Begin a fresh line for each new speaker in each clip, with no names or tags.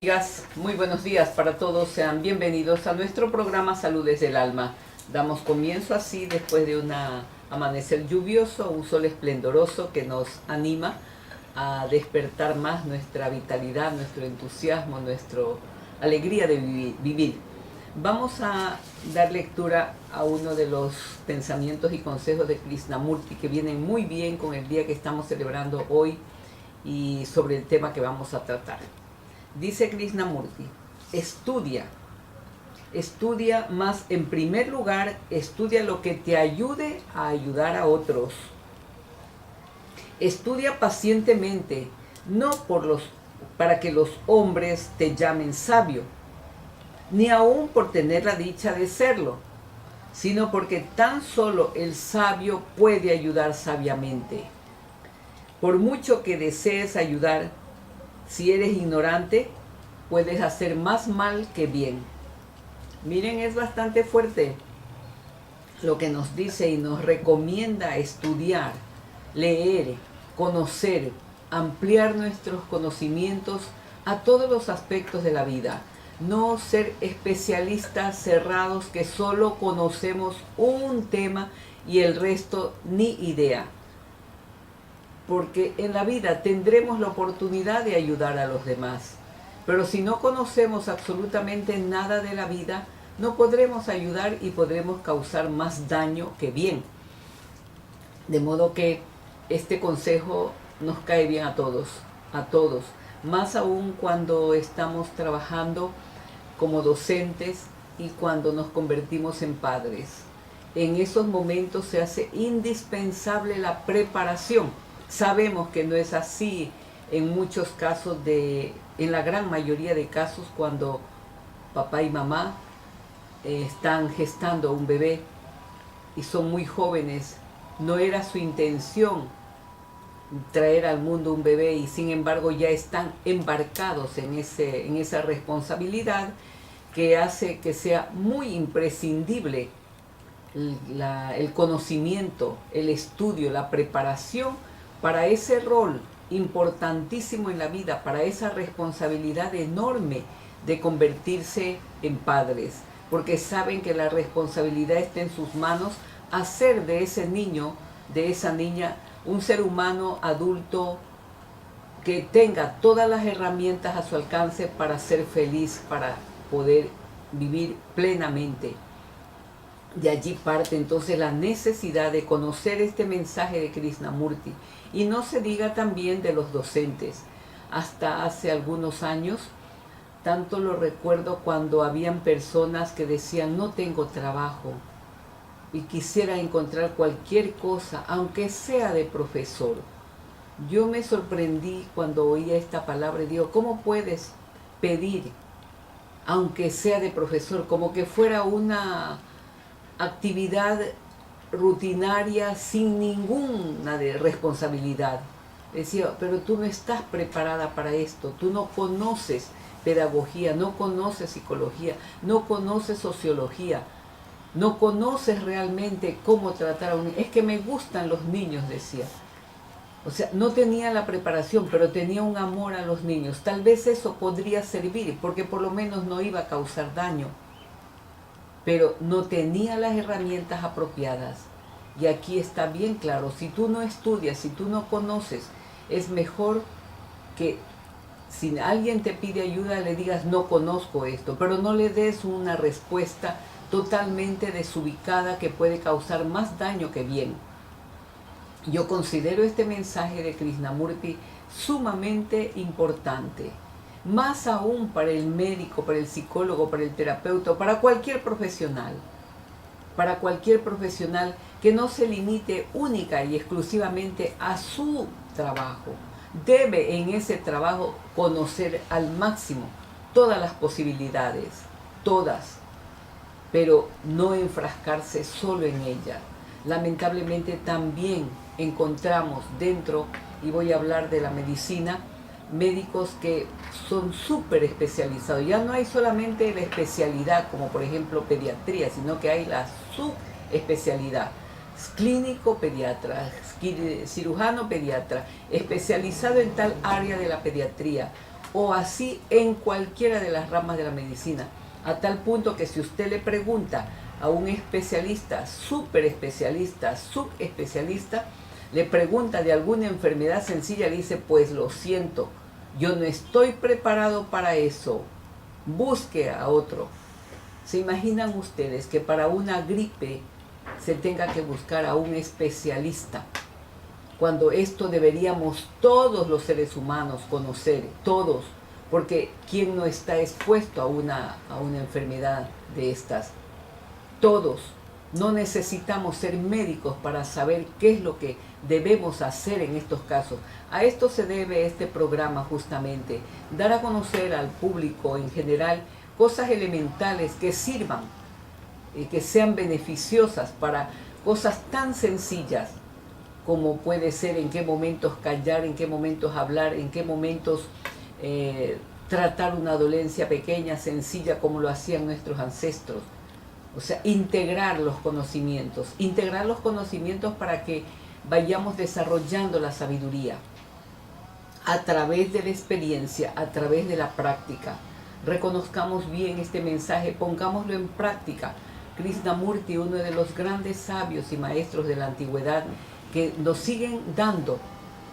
Amigas, muy buenos días para todos, sean bienvenidos a nuestro programa Salud desde el Alma. Damos comienzo así después de un amanecer lluvioso, un sol esplendoroso que nos anima a despertar más nuestra vitalidad, nuestro entusiasmo, nuestra alegría de vivir. Vamos a dar lectura a uno de los pensamientos y consejos de Krishnamurti que vienen muy bien con el día que estamos celebrando hoy y sobre el tema que vamos a tratar. Dice Krishnamurti, estudia, más en primer lugar, estudia lo que te ayude a ayudar a otros. Estudia pacientemente, no para que los hombres te llamen sabio, ni aún por tener la dicha de serlo, sino porque tan solo el sabio puede ayudar sabiamente. Por mucho que desees ayudar, si eres ignorante, puedes hacer más mal que bien. Miren, es bastante fuerte lo que nos dice y nos recomienda estudiar, leer, conocer, ampliar nuestros conocimientos a todos los aspectos de la vida. No ser especialistas cerrados que solo conocemos un tema y el resto ni idea. Porque en la vida tendremos la oportunidad de ayudar a los demás. Pero si no conocemos absolutamente nada de la vida, no podremos ayudar y podremos causar más daño que bien. De modo que este consejo nos cae bien a todos, más aún cuando estamos trabajando como docentes y cuando nos convertimos en padres. En esos momentos se hace indispensable la preparación. Sabemos que no es así en muchos casos, en la gran mayoría de casos, cuando papá y mamá están gestando un bebé y son muy jóvenes. No era su intención traer al mundo un bebé y sin embargo ya están embarcados en esa responsabilidad que hace que sea muy imprescindible el conocimiento, el estudio, la preparación para ese rol importantísimo en la vida, para esa responsabilidad enorme de convertirse en padres, porque saben que la responsabilidad está en sus manos, hacer de ese niño, de esa niña, un ser humano adulto que tenga todas las herramientas a su alcance para ser feliz, para poder vivir plenamente. De allí parte entonces la necesidad de conocer este mensaje de Krishnamurti. Y no se diga también de los docentes. Hasta hace algunos años, tanto lo recuerdo cuando habían personas que decían, no tengo trabajo y quisiera encontrar cualquier cosa, aunque sea de profesor. Yo me sorprendí cuando oía esta palabra y digo, ¿cómo puedes pedir, aunque sea de profesor, como que fuera una actividad rutinaria sin ninguna responsabilidad? Decía, pero tú no estás preparada para esto, tú no conoces pedagogía, no conoces psicología, no conoces sociología, no conoces realmente cómo tratar a un niño. Es que me gustan los niños, decía. O sea, no tenía la preparación, pero tenía un amor a los niños. Tal vez eso podría servir, porque por lo menos no iba a causar daño. Pero no tenía las herramientas apropiadas. Y aquí está bien claro, si tú no estudias, si tú no conoces, es mejor que si alguien te pide ayuda le digas, no conozco esto, pero no le des una respuesta totalmente desubicada que puede causar más daño que bien. Yo considero este mensaje de Krishnamurti sumamente importante, más aún para el médico, para el psicólogo, para el terapeuta, para cualquier profesional que no se limite única y exclusivamente a su trabajo. Debe en ese trabajo conocer al máximo todas las posibilidades, todas, pero no enfrascarse solo en ella. Lamentablemente también encontramos dentro, y voy a hablar de la medicina, médicos que son súper especializados. Ya no hay solamente la especialidad, como por ejemplo pediatría, sino que hay la subespecialidad. Clínico pediatra, cirujano pediatra, especializado en tal área de la pediatría, o así en cualquiera de las ramas de la medicina, a tal punto que si usted le pregunta a un especialista, súper especialista, subespecialista, le pregunta de alguna enfermedad sencilla, le dice, pues lo siento, yo no estoy preparado para eso, busque a otro. ¿Se imaginan ustedes que para una gripe se tenga que buscar a un especialista? Cuando esto deberíamos todos los seres humanos conocer, todos, porque ¿quién no está expuesto a una enfermedad de estas? Todos. No necesitamos ser médicos para saber qué es lo que debemos hacer en estos casos. A esto se debe este programa justamente, dar a conocer al público en general cosas elementales que sirvan y que sean beneficiosas para cosas tan sencillas como puede ser en qué momentos callar, en qué momentos hablar, en qué momentos tratar una dolencia pequeña, sencilla, como lo hacían nuestros ancestros. O sea, integrar los conocimientos para que vayamos desarrollando la sabiduría a través de la experiencia, a través de la práctica. Reconozcamos bien este mensaje, pongámoslo en práctica. Krishnamurti, uno de los grandes sabios y maestros de la antigüedad, que nos siguen dando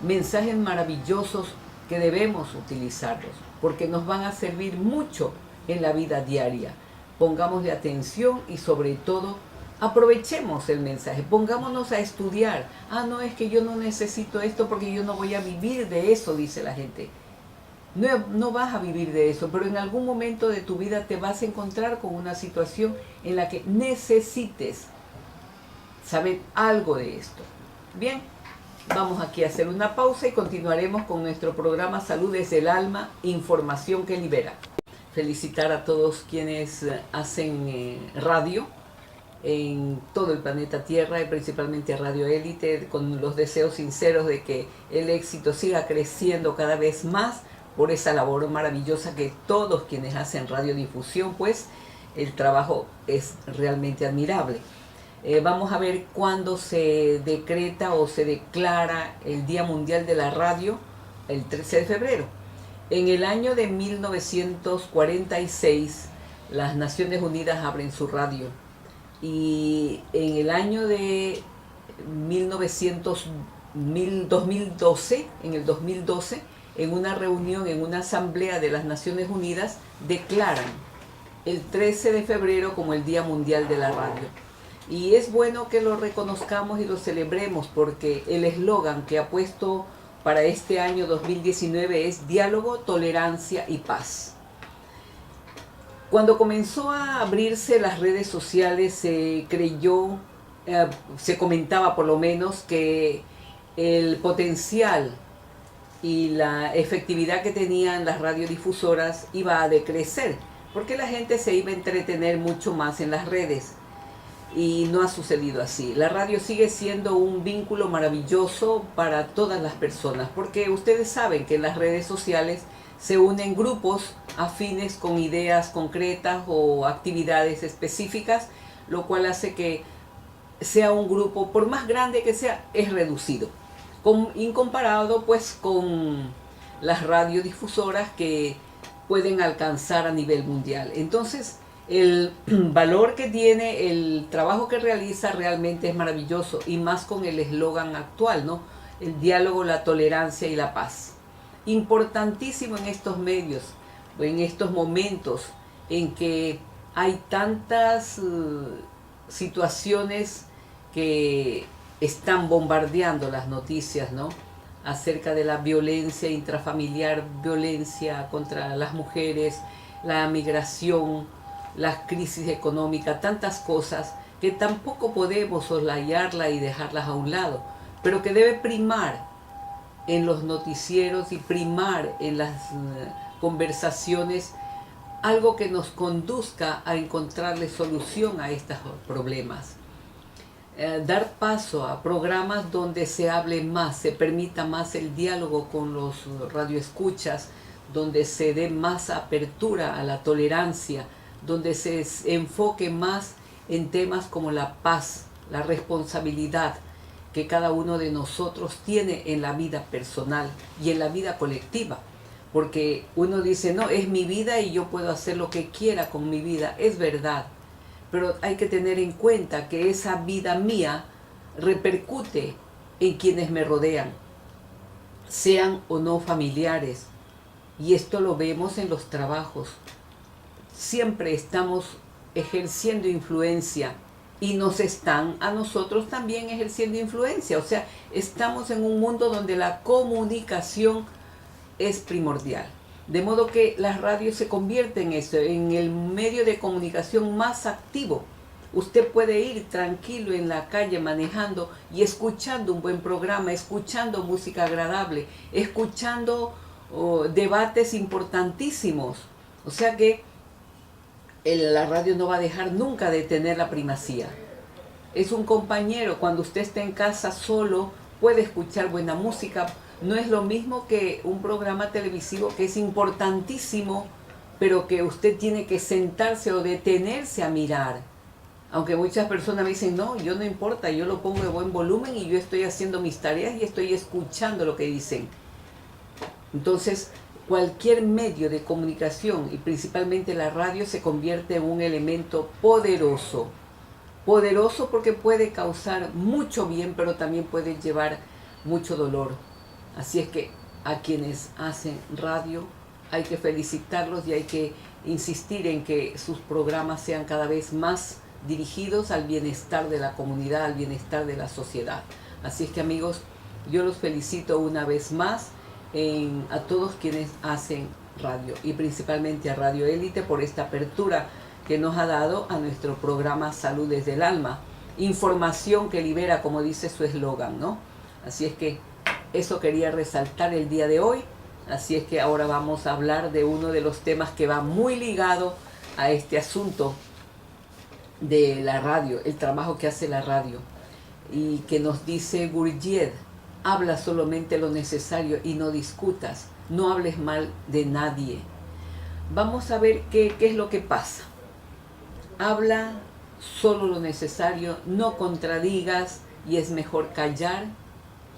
mensajes maravillosos que debemos utilizarlos, porque nos van a servir mucho en la vida diaria. Pongámosle atención y sobre todo aprovechemos el mensaje, pongámonos a estudiar. Ah, no, es que yo no necesito esto porque yo no voy a vivir de eso, dice la gente. No vas a vivir de eso, pero en algún momento de tu vida te vas a encontrar con una situación en la que necesites saber algo de esto. Bien, vamos aquí a hacer una pausa y continuaremos con nuestro programa Salud desde el Alma, información que libera. Felicitar a todos quienes hacen radio en todo el planeta Tierra y principalmente a Radio Élite, con los deseos sinceros de que el éxito siga creciendo cada vez más por esa labor maravillosa que todos quienes hacen radiodifusión, pues el trabajo es realmente admirable. Vamos a ver cuándo se decreta o se declara el Día Mundial de la Radio, el 13 de febrero. En el año de 1946, las Naciones Unidas abren su radio. Y en el año de 2012, en una reunión, en una asamblea de las Naciones Unidas, declaran el 13 de febrero como el Día Mundial de la Radio. Y es bueno que lo reconozcamos y lo celebremos, porque el eslogan que ha puesto para este año 2019 es diálogo, tolerancia y paz. Cuando comenzó a abrirse las redes sociales, se comentaba por lo menos que el potencial y la efectividad que tenían las radiodifusoras iba a decrecer, porque la gente se iba a entretener mucho más en las redes. Y no ha sucedido así. La radio sigue siendo un vínculo maravilloso para todas las personas, porque ustedes saben que en las redes sociales se unen grupos afines con ideas concretas o actividades específicas, lo cual hace que sea un grupo, por más grande que sea, es reducido, incomparado pues con las radiodifusoras que pueden alcanzar a nivel mundial. Entonces, el valor que tiene, el trabajo que realiza realmente es maravilloso, y más con el eslogan actual, ¿no? El diálogo, la tolerancia y la paz. Importantísimo en estos medios, en estos momentos en que hay tantas situaciones que están bombardeando las noticias, ¿no? Acerca de la violencia intrafamiliar, violencia contra las mujeres, la migración, la crisis económica, tantas cosas que tampoco podemos soslayarla y dejarlas a un lado, pero que debe primar en los noticieros y primar en las conversaciones algo que nos conduzca a encontrarle solución a estos problemas. Dar paso a programas donde se hable más, se permita más el diálogo con los radioescuchas, donde se dé más apertura a la tolerancia, donde se enfoque más en temas como la paz, la responsabilidad que cada uno de nosotros tiene en la vida personal y en la vida colectiva, porque uno dice, no, es mi vida y yo puedo hacer lo que quiera con mi vida. Es verdad, pero hay que tener en cuenta que esa vida mía repercute en quienes me rodean, sean o no familiares. Y esto lo vemos en los trabajos. Siempre estamos ejerciendo influencia y nos están a nosotros también ejerciendo influencia. O sea, estamos en un mundo donde la comunicación es primordial. De modo que la radio se convierte en eso, en el medio de comunicación más activo. Usted puede ir tranquilo en la calle manejando y escuchando un buen programa, escuchando música agradable, escuchando debates importantísimos. O sea que la radio no va a dejar nunca de tener la primacía. Es un compañero. Cuando usted está en casa solo, puede escuchar buena música. No es lo mismo que un programa televisivo que es importantísimo, pero que usted tiene que sentarse o detenerse a mirar. Aunque muchas personas me dicen, no, yo no importa, yo lo pongo de buen volumen y yo estoy haciendo mis tareas y estoy escuchando lo que dicen. Entonces, cualquier medio de comunicación, y principalmente la radio, se convierte en un elemento poderoso. Poderoso porque puede causar mucho bien, pero también puede llevar mucho dolor. Así es que a quienes hacen radio hay que felicitarlos y hay que insistir en que sus programas sean cada vez más dirigidos al bienestar de la comunidad, al bienestar de la sociedad. Así es que, amigos, yo los felicito una vez más a todos quienes hacen radio y principalmente a Radio Élite por esta apertura que nos ha dado a nuestro programa Salud desde el Alma. Información que libera, como dice su eslogan, ¿no? Así es que eso quería resaltar el día de hoy. Así es que ahora vamos a hablar de uno de los temas que va muy ligado a este asunto de la radio, el trabajo que hace la radio, y que nos dice Gurdjieff: habla solamente lo necesario y no discutas, no hables mal de nadie. Vamos a ver qué es lo que pasa. Habla solo lo necesario, no contradigas, y es mejor callar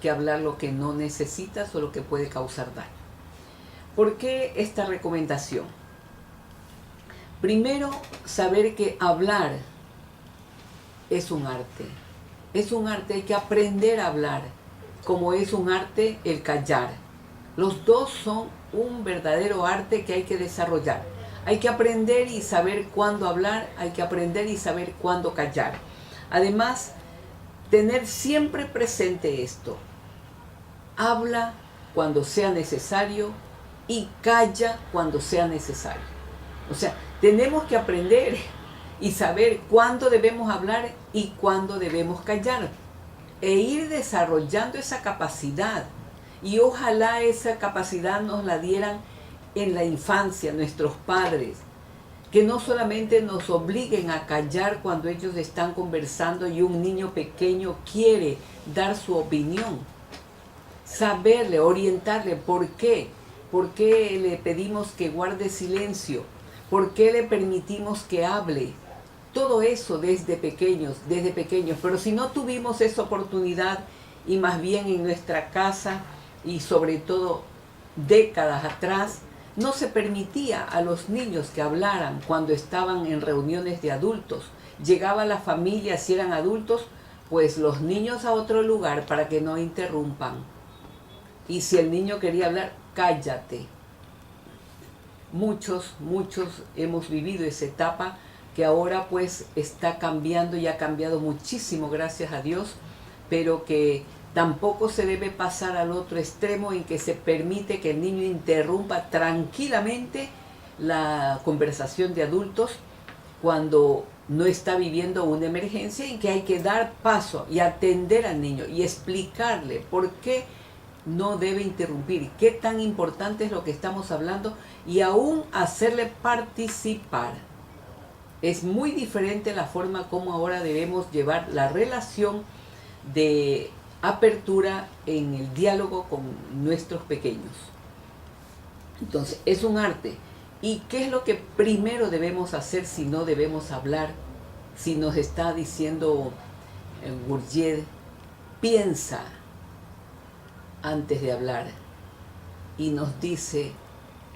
que hablar lo que no necesitas o lo que puede causar daño. ¿Por qué esta recomendación? Primero, saber que hablar es un arte. Es un arte, hay que aprender a hablar, como es un arte el callar. Los dos son un verdadero arte que hay que desarrollar. Hay que aprender y saber cuándo hablar, hay que aprender y saber cuándo callar. Además, tener siempre presente esto: habla cuando sea necesario y calla cuando sea necesario. O sea, tenemos que aprender y saber cuándo debemos hablar y cuándo debemos callar, e ir desarrollando esa capacidad. Y ojalá esa capacidad nos la dieran en la infancia nuestros padres, que no solamente nos obliguen a callar cuando ellos están conversando y un niño pequeño quiere dar su opinión. Saberle, orientarle por qué. ¿Por qué le pedimos que guarde silencio? ¿Por qué le permitimos que hable? Todo eso desde pequeños. Pero si no tuvimos esa oportunidad, y más bien en nuestra casa, y sobre todo décadas atrás, no se permitía a los niños que hablaran cuando estaban en reuniones de adultos. Llegaba la familia, si eran adultos, pues los niños a otro lugar para que no interrumpan. Y si el niño quería hablar, cállate. Muchos hemos vivido esa etapa que ahora pues está cambiando y ha cambiado muchísimo, gracias a Dios, pero que tampoco se debe pasar al otro extremo en que se permite que el niño interrumpa tranquilamente la conversación de adultos cuando no está viviendo una emergencia, en que hay que dar paso y atender al niño y explicarle por qué no debe interrumpir, qué tan importante es lo que estamos hablando, y aún hacerle participar. Es muy diferente la forma como ahora debemos llevar la relación de apertura en el diálogo con nuestros pequeños. Entonces, es un arte. ¿Y qué es lo que primero debemos hacer si no debemos hablar? Si nos está diciendo Gurdjieff: piensa antes de hablar. Y nos dice: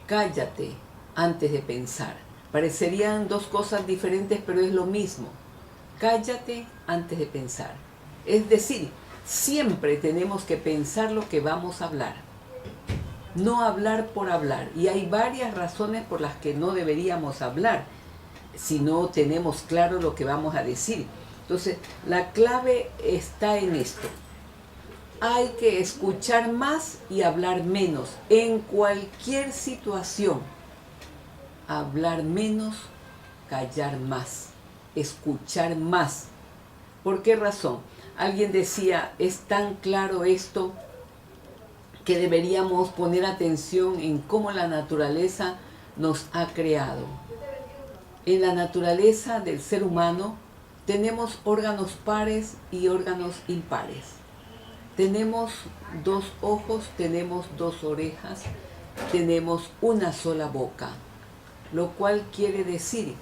cállate antes de pensar. Parecerían dos cosas diferentes, pero es lo mismo. Cállate antes de pensar. Es decir, siempre tenemos que pensar lo que vamos a hablar. No hablar por hablar. Y hay varias razones por las que no deberíamos hablar si no tenemos claro lo que vamos a decir. Entonces, la clave está en esto. Hay que escuchar más y hablar menos. En cualquier situación, hablar menos, callar más, escuchar más. ¿Por qué razón? Alguien decía, es tan claro esto que deberíamos poner atención en cómo la naturaleza nos ha creado. En la naturaleza del ser humano tenemos órganos pares y órganos impares. Tenemos 2 ojos, tenemos 2 orejas, tenemos una sola boca, lo cual quiere decir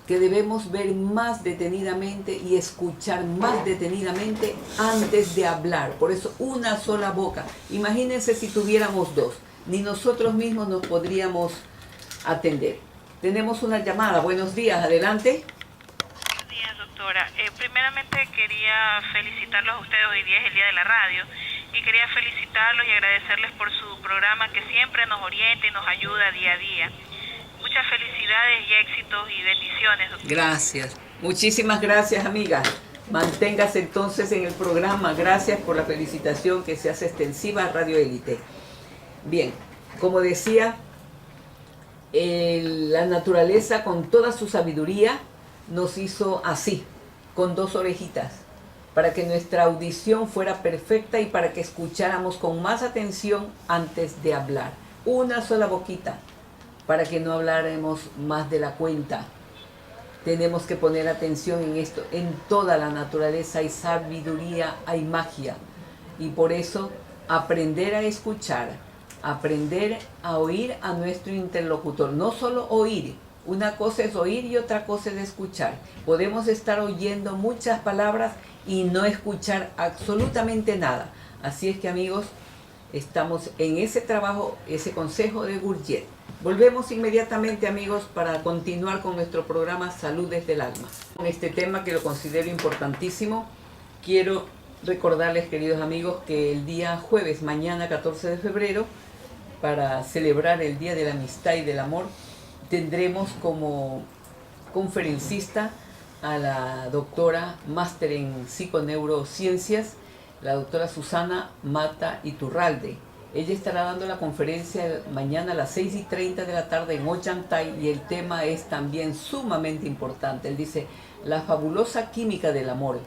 que debemos ver más detenidamente y escuchar más detenidamente antes de hablar. Por eso, una sola boca. Imagínense si tuviéramos 2, ni nosotros mismos nos podríamos atender. Tenemos una llamada. Buenos días, adelante.
Buenos días, doctora. Primeramente quería felicitarlos a ustedes. Hoy día es el Día de la Radio y quería felicitarlos y agradecerles por su programa que siempre nos orienta y nos ayuda día a día. Muchas felicidades y éxitos y bendiciones, doctora.
Gracias. Muchísimas gracias, amiga. Manténgase entonces en el programa. Gracias por la felicitación que se hace extensiva a Radio Élite. Bien, como decía, la naturaleza con toda su sabiduría nos hizo así, con 2 orejitas, para que nuestra audición fuera perfecta y para que escucháramos con más atención antes de hablar. Una sola boquita, para que no habláramos más de la cuenta. Tenemos que poner atención en esto. En toda la naturaleza hay sabiduría, hay magia. Y por eso aprender a escuchar, aprender a oír a nuestro interlocutor. No solo oír, una cosa es oír y otra cosa es escuchar. Podemos estar oyendo muchas palabras y no escuchar absolutamente nada. Así es que, amigos, estamos en ese trabajo, ese consejo de Gurdjieff. Volvemos inmediatamente, amigos, para continuar con nuestro programa Salud desde el Alma. Con este tema que lo considero importantísimo, quiero recordarles, queridos amigos, que el día jueves, mañana 14 de febrero, para celebrar el Día de la Amistad y del Amor, tendremos como conferencista a la doctora máster en psiconeurociencias, la doctora Susana Mata Iturralde. Ella estará dando la conferencia mañana a las 6:30 de la tarde en Ollantay y el tema es también sumamente importante. Él dice, la fabulosa química del amor.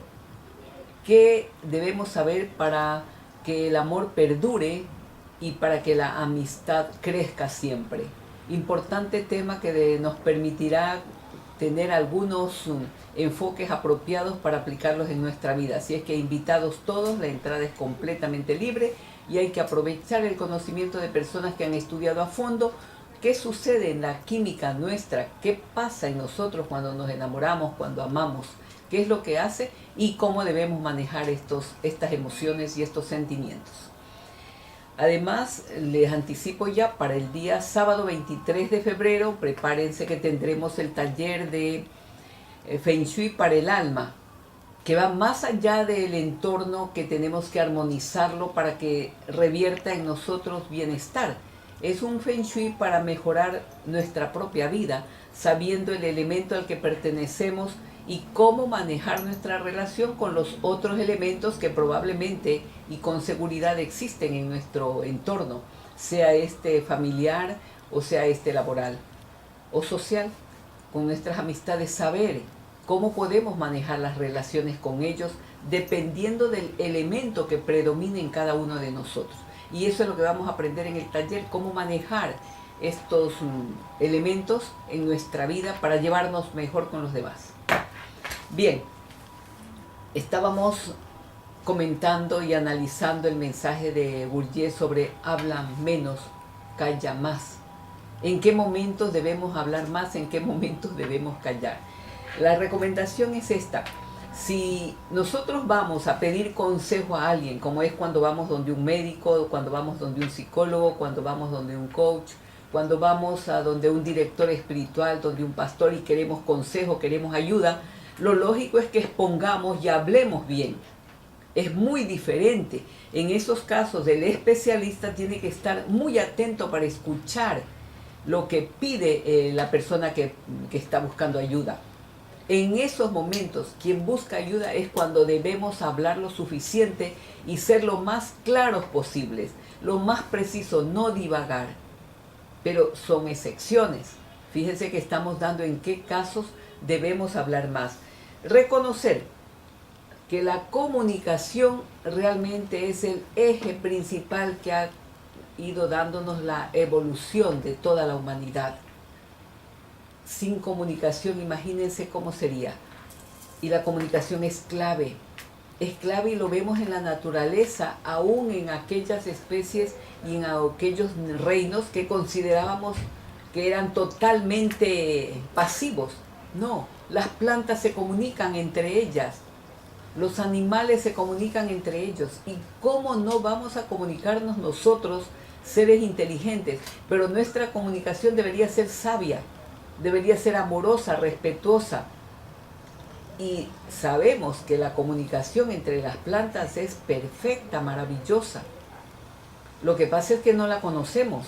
¿Qué debemos saber para que el amor perdure y para que la amistad crezca siempre? Importante tema que nos permitirá tener algunos enfoques apropiados para aplicarlos en nuestra vida. Así es que invitados todos, la entrada es completamente libre y hay que aprovechar el conocimiento de personas que han estudiado a fondo qué sucede en la química nuestra, qué pasa en nosotros cuando nos enamoramos, cuando amamos, qué es lo que hace y cómo debemos manejar estas emociones y estos sentimientos. Además, les anticipo ya para el día sábado 23 de febrero, prepárense que tendremos el taller de Feng Shui para el alma, que va más allá del entorno, que tenemos que armonizarlo para que revierta en nosotros bienestar. Es un Feng Shui para mejorar nuestra propia vida, sabiendo el elemento al que pertenecemos y cómo manejar nuestra relación con los otros elementos que probablemente y con seguridad existen en nuestro entorno, sea este familiar o sea este laboral o social. Con nuestras amistades, saber cómo podemos manejar las relaciones con ellos dependiendo del elemento que predomine en cada uno de nosotros. Y eso es lo que vamos a aprender en el taller, cómo manejar estos elementos en nuestra vida para llevarnos mejor con los demás. Bien, estábamos comentando y analizando el mensaje de Gurdjieff sobre habla menos, calla más. ¿En qué momentos debemos hablar más? ¿En qué momentos debemos callar? La recomendación es esta. Si nosotros vamos a pedir consejo a alguien, como es cuando vamos donde un médico, cuando vamos donde un psicólogo, cuando vamos donde un coach, cuando vamos a donde un director espiritual, donde un pastor y queremos consejo, queremos ayuda, lo lógico es que expongamos y hablemos bien. Es muy diferente. En esos casos el especialista tiene que estar muy atento para escuchar lo que pide la persona que está buscando ayuda. En esos momentos, quien busca ayuda es cuando debemos hablar lo suficiente y ser lo más claros posibles, lo más preciso, no divagar. Pero son excepciones. Fíjense que estamos dando en qué casos debemos hablar más. Reconocer que la comunicación realmente es el eje principal que ha ido dándonos la evolución de toda la humanidad. Sin comunicación, imagínense cómo sería. Y la comunicación es clave y lo vemos en la naturaleza, aún en aquellas especies y en aquellos reinos que considerábamos que eran totalmente pasivos. No, las plantas se comunican entre ellas, los animales se comunican entre ellos. ¿Y cómo no vamos a comunicarnos nosotros, seres inteligentes? Pero nuestra comunicación debería ser sabia, debería ser amorosa, respetuosa. Y sabemos que la comunicación entre las plantas es perfecta, maravillosa. Lo que pasa es que no la conocemos.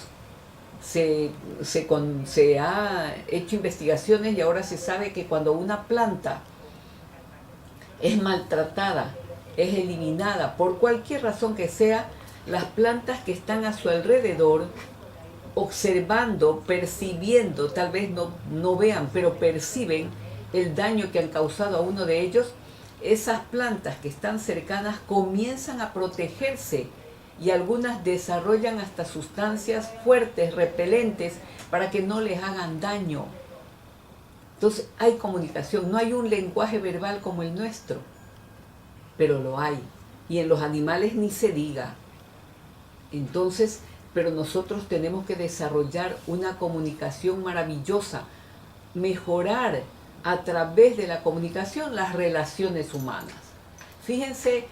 Se ha hecho investigaciones y ahora se sabe que cuando una planta es maltratada, es eliminada, por cualquier razón que sea, las plantas que están a su alrededor, observando, percibiendo, tal vez no vean, pero perciben el daño que han causado a uno de ellos, esas plantas que están cercanas comienzan a protegerse y algunas desarrollan hasta sustancias fuertes, repelentes, para que no les hagan daño. Entonces hay comunicación, no hay un lenguaje verbal como el nuestro, pero lo hay. Y en los animales ni se diga. Entonces, pero nosotros tenemos que desarrollar una comunicación maravillosa, mejorar a través de la comunicación las relaciones humanas. Fíjense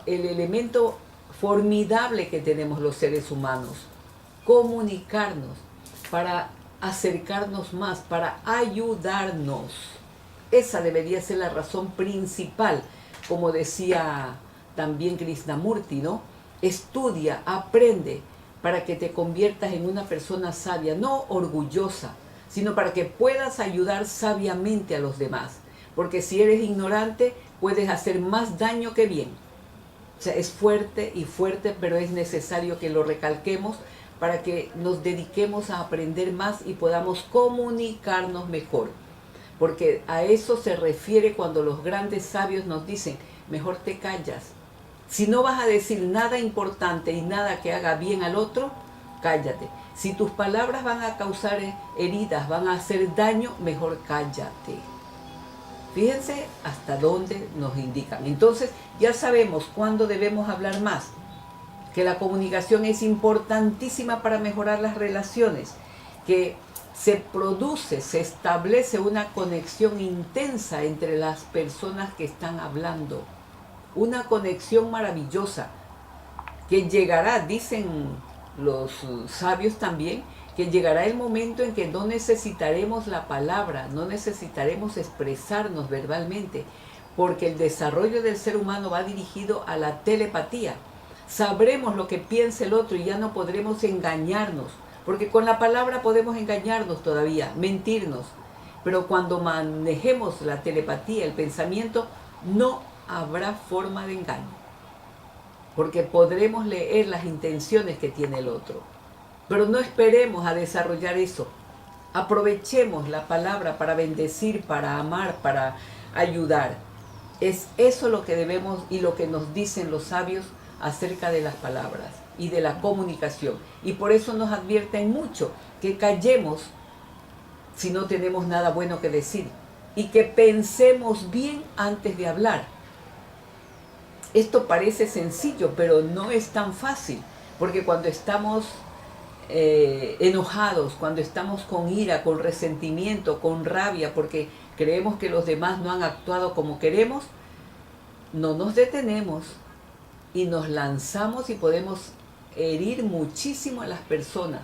el elemento formidable que tenemos los seres humanos, comunicarnos para acercarnos más, para ayudarnos. Esa debería ser la razón principal, como decía también Krishnamurti, ¿no? Estudia, aprende para que te conviertas en una persona sabia, no orgullosa, sino para que puedas ayudar sabiamente a los demás. Porque si eres ignorante, puedes hacer más daño que bien. O sea, es fuerte y fuerte, pero es necesario que lo recalquemos para que nos dediquemos a aprender más y podamos comunicarnos mejor. Porque a eso se refiere cuando los grandes sabios nos dicen, mejor te callas. Si no vas a decir nada importante y nada que haga bien al otro, cállate. Si tus palabras van a causar heridas, van a hacer daño, mejor cállate. Fíjense hasta dónde nos indican. Entonces ya sabemos cuándo debemos hablar más, que la comunicación es importantísima para mejorar las relaciones, que se produce, se establece una conexión intensa entre las personas que están hablando, una conexión maravillosa, que llegará, dicen los sabios también, que llegará el momento en que no necesitaremos la palabra, no necesitaremos expresarnos verbalmente, porque el desarrollo del ser humano va dirigido a la telepatía. Sabremos lo que piensa el otro y ya no podremos engañarnos, porque con la palabra podemos engañarnos todavía, mentirnos, pero cuando manejemos la telepatía, el pensamiento, no habrá forma de engaño, porque podremos leer las intenciones que tiene el otro. Pero no esperemos a desarrollar eso. Aprovechemos la palabra para bendecir, para amar, para ayudar. Es eso lo que debemos y lo que nos dicen los sabios acerca de las palabras y de la comunicación. Y por eso nos advierten mucho que callemos si no tenemos nada bueno que decir y que pensemos bien antes de hablar. Esto parece sencillo, pero no es tan fácil, porque cuando estamos enojados, cuando estamos con ira, con resentimiento, con rabia, porque creemos que los demás no han actuado como queremos, no nos detenemos y nos lanzamos y podemos herir muchísimo a las personas.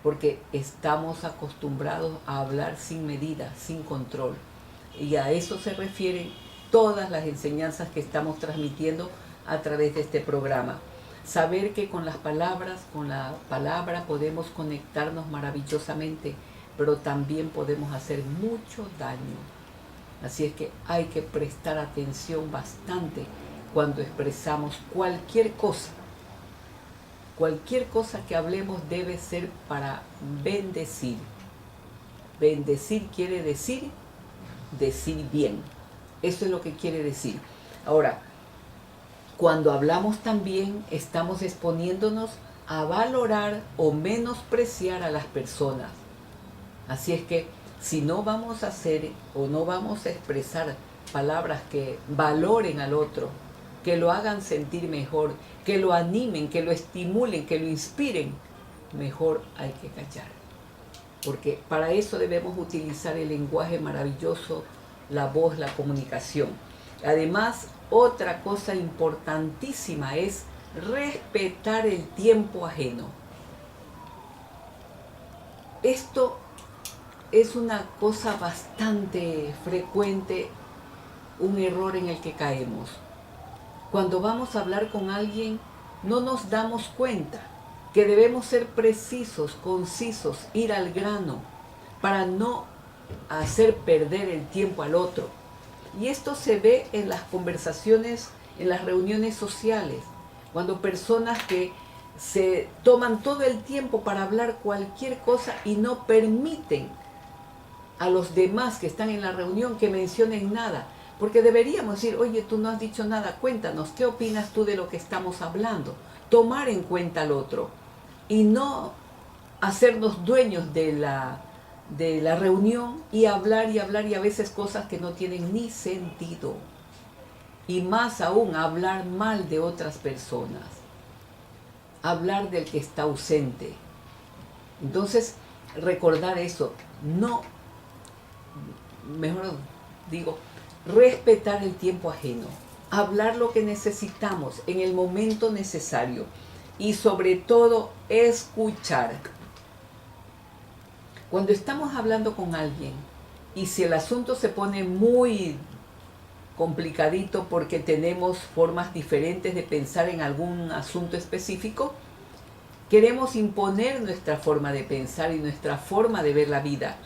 porque estamos acostumbrados a hablar sin medida, sin control. Y a eso se refieren todas las enseñanzas que estamos transmitiendo a través de este programa. Saber que con la palabra podemos conectarnos maravillosamente, pero también podemos hacer mucho daño. Así es que hay que prestar atención bastante cuando expresamos cualquier cosa. Cualquier cosa que hablemos debe ser para bendecir. Bendecir quiere decir bien. Eso es lo que quiere decir. Ahora, cuando hablamos también estamos exponiéndonos a valorar o menospreciar a las personas. Así es que si no vamos a hacer o no vamos a expresar palabras que valoren al otro, que lo hagan sentir mejor, que lo animen, que lo estimulen, que lo inspiren, mejor hay que callar. Porque para eso debemos utilizar el lenguaje maravilloso, la voz, la comunicación. Además, otra cosa importantísima es respetar el tiempo ajeno. Esto es una cosa bastante frecuente, un error en el que caemos. Cuando vamos a hablar con alguien, no nos damos cuenta que debemos ser precisos, concisos, ir al grano, para no hacer perder el tiempo al otro. Y esto se ve en las conversaciones, en las reuniones sociales, cuando personas que se toman todo el tiempo para hablar cualquier cosa y no permiten a los demás que están en la reunión que mencionen nada. Porque deberíamos decir, oye, tú no has dicho nada, cuéntanos, ¿qué opinas tú de lo que estamos hablando? Tomar en cuenta al otro y no hacernos dueños de la reunión y hablar y a veces cosas que no tienen ni sentido. Y más aún, hablar mal de otras personas. Hablar del que está ausente. Entonces, recordar eso, respetar el tiempo ajeno, hablar lo que necesitamos en el momento necesario y sobre todo escuchar. Cuando estamos hablando con alguien y si el asunto se pone muy complicadito porque tenemos formas diferentes de pensar en algún asunto específico, queremos imponer nuestra forma de pensar y nuestra forma de ver la vida.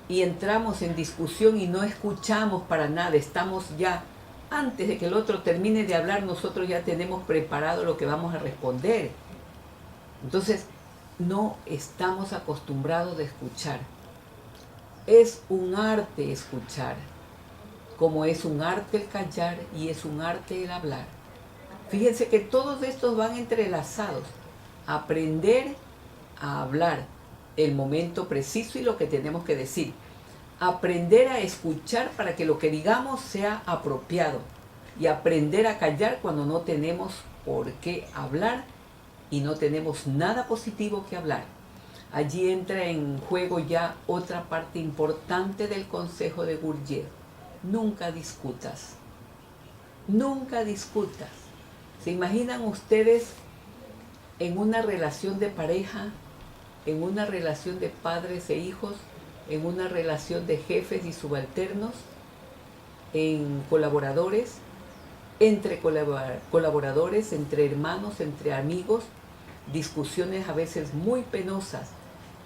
Y entramos en discusión y no escuchamos para nada. Estamos ya, antes de que el otro termine de hablar, nosotros ya tenemos preparado lo que vamos a responder. Entonces, no estamos acostumbrados a escuchar. Es un arte escuchar, como es un arte el callar y es un arte el hablar. Fíjense que todos estos van entrelazados. Aprender a hablar el momento preciso y lo que tenemos que decir. Aprender a escuchar para que lo que digamos sea apropiado. Y aprender a callar cuando no tenemos por qué hablar y no tenemos nada positivo que hablar. Allí entra en juego ya otra parte importante del consejo de Gurdjieff. Nunca discutas. Nunca discutas. ¿Se imaginan ustedes en una relación de pareja, en una relación de padres e hijos, en una relación de jefes y subalternos, en colaboradores, entre colaboradores, entre hermanos, entre amigos, discusiones a veces muy penosas?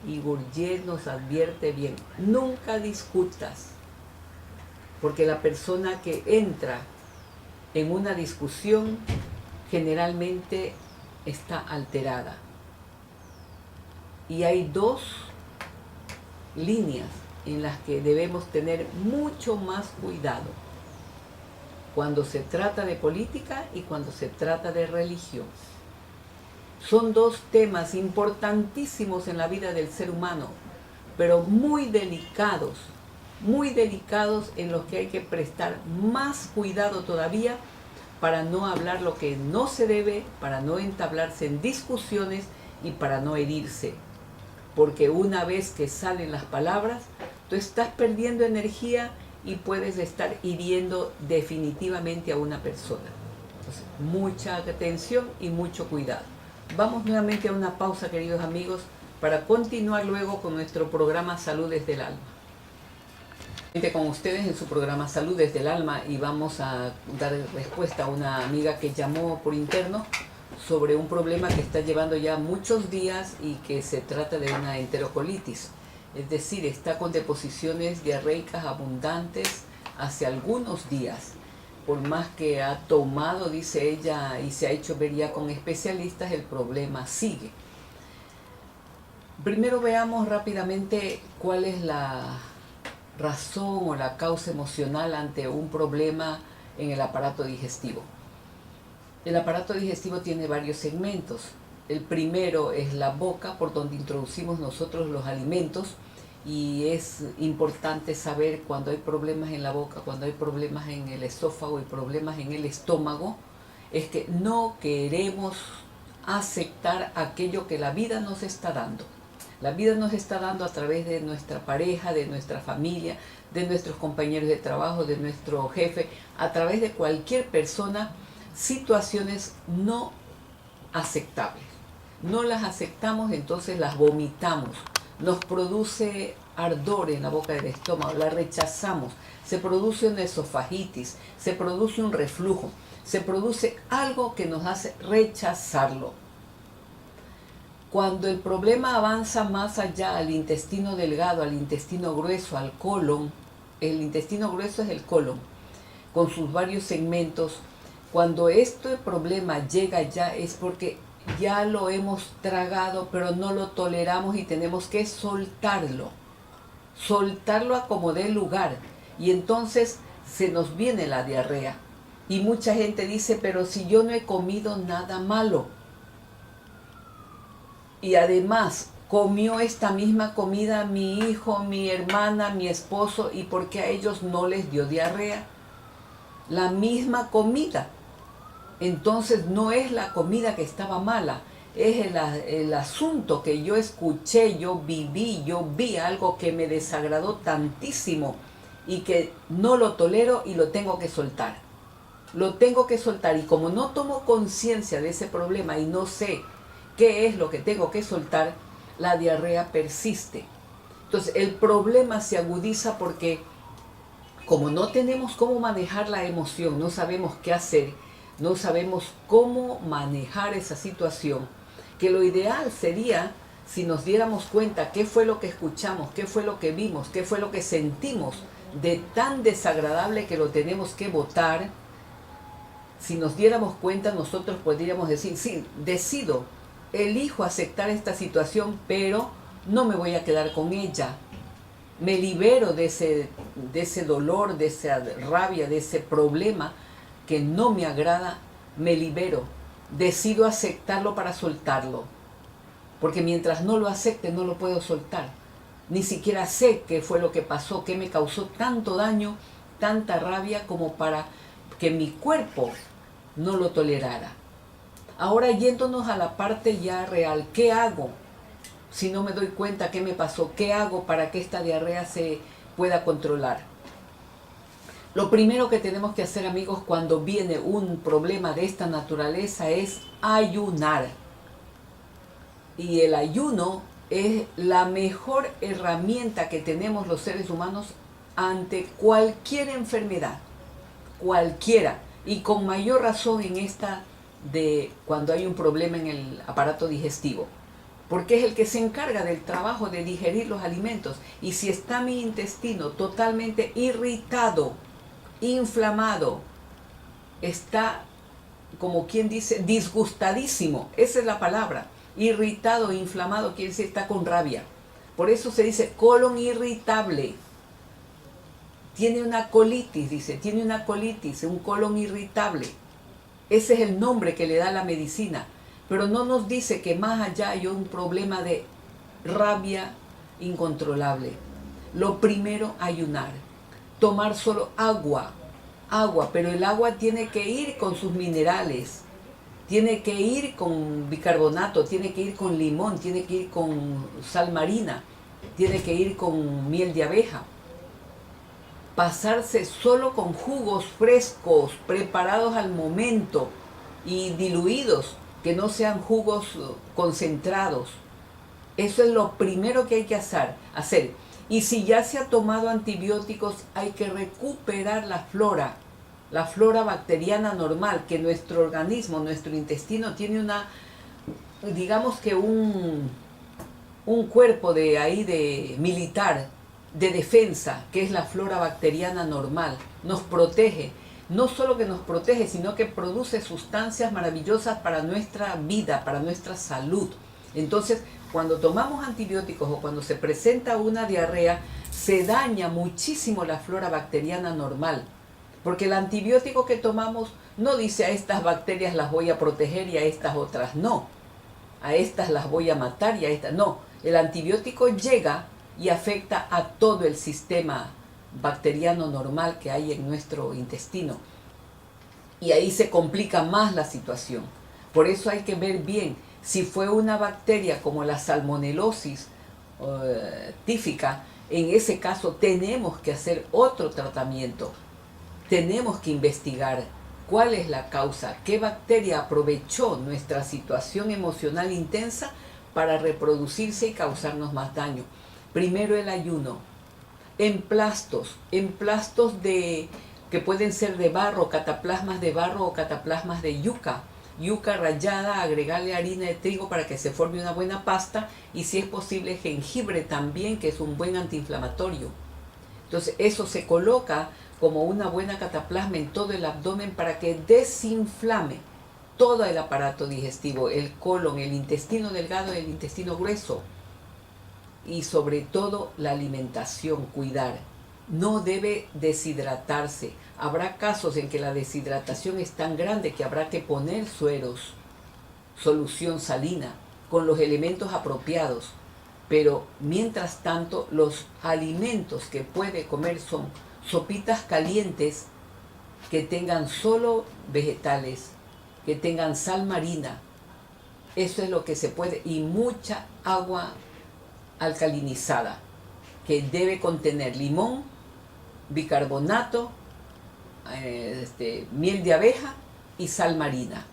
Y Gurdjieff nos advierte bien, nunca discutas, porque la persona que entra en una discusión generalmente está alterada. Y hay dos líneas en las que debemos tener mucho más cuidado, cuando se trata de política y cuando se trata de religión. Son dos temas importantísimos en la vida del ser humano, pero muy delicados en los que hay que prestar más cuidado todavía para no hablar lo que no se debe, para no entablarse en discusiones y para no herirse. Porque una vez que salen las palabras, tú estás perdiendo energía y puedes estar hiriendo definitivamente a una persona. Entonces, mucha atención y mucho cuidado. Vamos nuevamente a una pausa, queridos amigos. para continuar luego con nuestro programa Salud desde el Alma. Con ustedes en su programa Salud desde el Alma, y vamos a dar respuesta a una amiga que llamó por interno sobre un problema que está llevando ya muchos días y que se trata de una enterocolitis. Es decir, está con deposiciones diarreicas abundantes hace algunos días. Por más que ha tomado, dice ella, y se ha hecho ver ya con especialistas, el problema sigue. Primero veamos rápidamente cuál es la razón o la causa emocional ante un problema en el aparato digestivo. El aparato digestivo tiene varios segmentos. El primero es la boca, por donde introducimos nosotros los alimentos, y es importante saber cuando hay problemas en la boca, cuando hay problemas en el esófago y problemas en el estómago, es que no queremos aceptar aquello que la vida nos está dando. La vida nos está dando a través de nuestra pareja, de nuestra familia, de nuestros compañeros de trabajo, de nuestro jefe, a través de cualquier persona, situaciones no aceptables. No las aceptamos, entonces las vomitamos. Nos produce ardor en la boca del estómago, la rechazamos, se produce una esofagitis, se produce un reflujo, se produce algo que nos hace rechazarlo. Cuando el problema avanza más allá al intestino delgado, al intestino grueso, al colon, el intestino grueso es el colon, con sus varios segmentos, cuando este problema llega ya es porque ya lo hemos tragado, pero no lo toleramos y tenemos que soltarlo a como dé lugar, y entonces se nos viene la diarrea. Y mucha gente dice, pero si yo no he comido nada malo, y además comió esta misma comida mi hijo, mi hermana, mi esposo, ¿y por qué a ellos no les dio diarrea? La misma comida. Entonces no es la comida que estaba mala, es el asunto que yo escuché, yo vi algo que me desagradó tantísimo y que no lo tolero y lo tengo que soltar. Lo tengo que soltar, y como no tomo conciencia de ese problema y no sé qué es lo que tengo que soltar, la diarrea persiste. Entonces el problema se agudiza porque como no tenemos cómo manejar la emoción, no sabemos qué hacer, no sabemos cómo manejar esa situación, que lo ideal sería si nos diéramos cuenta qué fue lo que escuchamos, qué fue lo que vimos, qué fue lo que sentimos de tan desagradable que lo tenemos que botar. Si nos diéramos cuenta, nosotros podríamos decir, sí, elijo aceptar esta situación, pero no me voy a quedar con ella. Me libero de ese dolor, de esa rabia, de ese problema que no me agrada, me libero. Decido aceptarlo para soltarlo. Porque mientras no lo acepte, no lo puedo soltar. Ni siquiera sé qué fue lo que pasó, qué me causó tanto daño, tanta rabia como para que mi cuerpo no lo tolerara. Ahora, yéndonos a la parte ya real, ¿qué hago si no me doy cuenta qué me pasó? ¿Qué hago para que esta diarrea se pueda controlar? Lo primero que tenemos que hacer, amigos, cuando viene un problema de esta naturaleza es ayunar. Y el ayuno es la mejor herramienta que tenemos los seres humanos ante cualquier enfermedad, cualquiera, y con mayor razón en esta de cuando hay un problema en el aparato digestivo, porque es el que se encarga del trabajo de digerir los alimentos. Y si está mi intestino totalmente irritado, inflamado, está, como quien dice, disgustadísimo, esa es la palabra, irritado, inflamado, quiere decir está con rabia. Por eso se dice colon irritable. Tiene una colitis, dice, tiene una colitis, un colon irritable. Ese es el nombre que le da la medicina, pero no nos dice que más allá hay un problema de rabia incontrolable. Lo primero, ayunar, tomar solo agua, pero el agua tiene que ir con sus minerales, tiene que ir con bicarbonato, tiene que ir con limón, tiene que ir con sal marina, tiene que ir con miel de abeja. Pasarse solo con jugos frescos, preparados al momento y diluidos, que no sean jugos concentrados. Eso es lo primero que hay que hacer. Y si ya se ha tomado antibióticos, hay que recuperar la flora bacteriana normal, que nuestro organismo, nuestro intestino tiene digamos que un cuerpo de militar, de defensa, que es la flora bacteriana normal. Nos protege. No solo que nos protege, sino que produce sustancias maravillosas para nuestra vida, para nuestra salud. Entonces, cuando tomamos antibióticos o cuando se presenta una diarrea, se daña muchísimo la flora bacteriana normal. Porque el antibiótico que tomamos no dice a estas bacterias las voy a proteger y a estas otras no. A estas las voy a matar y a estas no. El antibiótico llega y afecta a todo el sistema bacteriano normal que hay en nuestro intestino. Y ahí se complica más la situación. Por eso hay que ver bien si fue una bacteria como la salmonelosis tífica. En ese caso tenemos que hacer otro tratamiento. Tenemos que investigar cuál es la causa, qué bacteria aprovechó nuestra situación emocional intensa para reproducirse y causarnos más daño. Primero el ayuno. Emplastos que pueden ser de barro, cataplasmas de barro o cataplasmas de yuca. Yuca rallada, agregarle harina de trigo para que se forme una buena pasta y si es posible jengibre también, que es un buen antiinflamatorio. Entonces eso se coloca como una buena cataplasma en todo el abdomen para que desinflame todo el aparato digestivo, el colon, el intestino delgado y el intestino grueso. Y sobre todo la alimentación, cuidar. No debe deshidratarse. Habrá casos en que la deshidratación es tan grande que habrá que poner sueros, solución salina, con los elementos apropiados. Pero mientras tanto, los alimentos que puede comer son sopitas calientes que tengan solo vegetales, que tengan sal marina. Eso es lo que se puede. Y mucha agua alcalinizada, que debe contener limón, bicarbonato, miel de abeja y sal marina.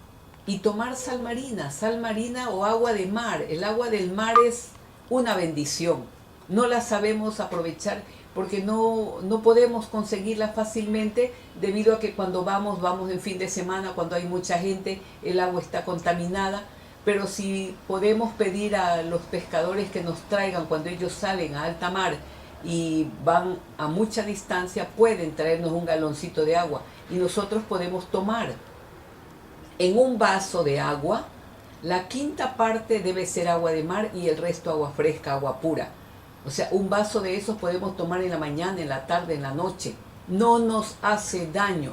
Y tomar sal marina o agua de mar. El agua del mar es una bendición. No la sabemos aprovechar porque no podemos conseguirla fácilmente debido a que cuando vamos en fin de semana, cuando hay mucha gente, el agua está contaminada. Pero si podemos pedir a los pescadores que nos traigan cuando ellos salen a alta mar y van a mucha distancia, pueden traernos un galoncito de agua y nosotros podemos tomar. En un vaso de agua, la quinta parte debe ser agua de mar y el resto agua fresca, agua pura. O sea, un vaso de esos podemos tomar en la mañana, en la tarde, en la noche. No nos hace daño.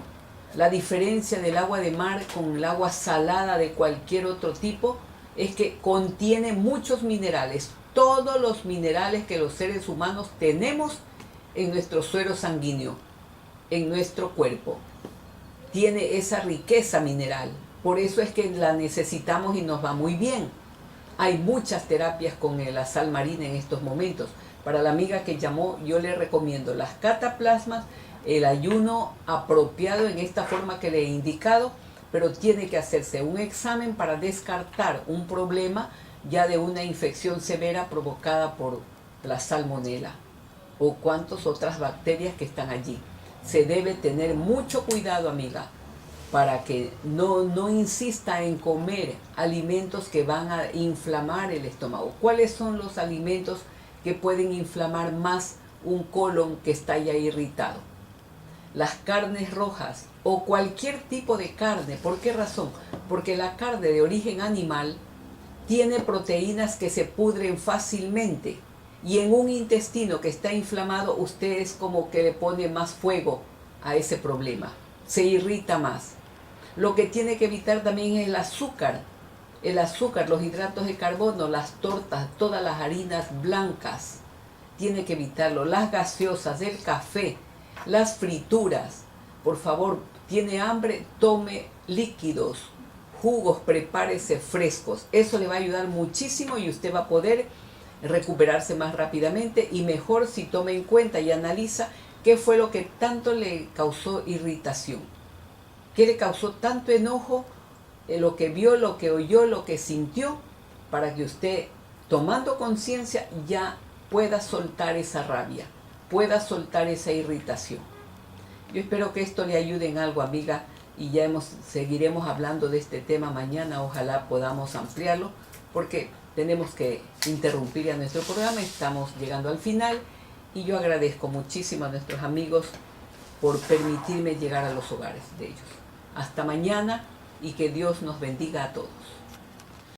La diferencia del agua de mar con el agua salada de cualquier otro tipo es que contiene muchos minerales. Todos los minerales que los seres humanos tenemos en nuestro suero sanguíneo, en nuestro cuerpo. Tiene esa riqueza mineral. Por eso es que la necesitamos y nos va muy bien. Hay muchas terapias con la sal marina en estos momentos. Para la amiga que llamó, yo le recomiendo las cataplasmas, el ayuno apropiado en esta forma que le he indicado, pero tiene que hacerse un examen para descartar un problema ya de una infección severa provocada por la salmonela o cuantas otras bacterias que están allí. Se debe tener mucho cuidado, amiga, para que no insista en comer alimentos que van a inflamar el estómago. ¿Cuáles son los alimentos que pueden inflamar más un colon que está ya irritado? Las carnes rojas o cualquier tipo de carne. ¿Por qué razón? Porque la carne de origen animal tiene proteínas que se pudren fácilmente y en un intestino que está inflamado usted es como que le pone más fuego a ese problema, se irrita más. Lo que tiene que evitar también es el azúcar, los hidratos de carbono, las tortas, todas las harinas blancas, tiene que evitarlo, las gaseosas, el café, las frituras. Por favor, tiene hambre, tome líquidos, jugos, prepárese frescos. Eso le va a ayudar muchísimo y usted va a poder recuperarse más rápidamente y mejor si toma en cuenta y analiza qué fue lo que tanto le causó irritación, qué le causó tanto enojo, lo que vio, lo que oyó, lo que sintió, para que usted tomando conciencia, ya pueda soltar esa rabia, pueda soltar esa irritación. Yo espero que esto le ayude en algo, amiga, y ya seguiremos hablando de este tema mañana. Ojalá podamos ampliarlo, porque tenemos que interrumpir a nuestro programa. Estamos llegando al final y yo agradezco muchísimo a nuestros amigos por permitirme llegar a los hogares de ellos. Hasta mañana y que Dios nos bendiga a todos.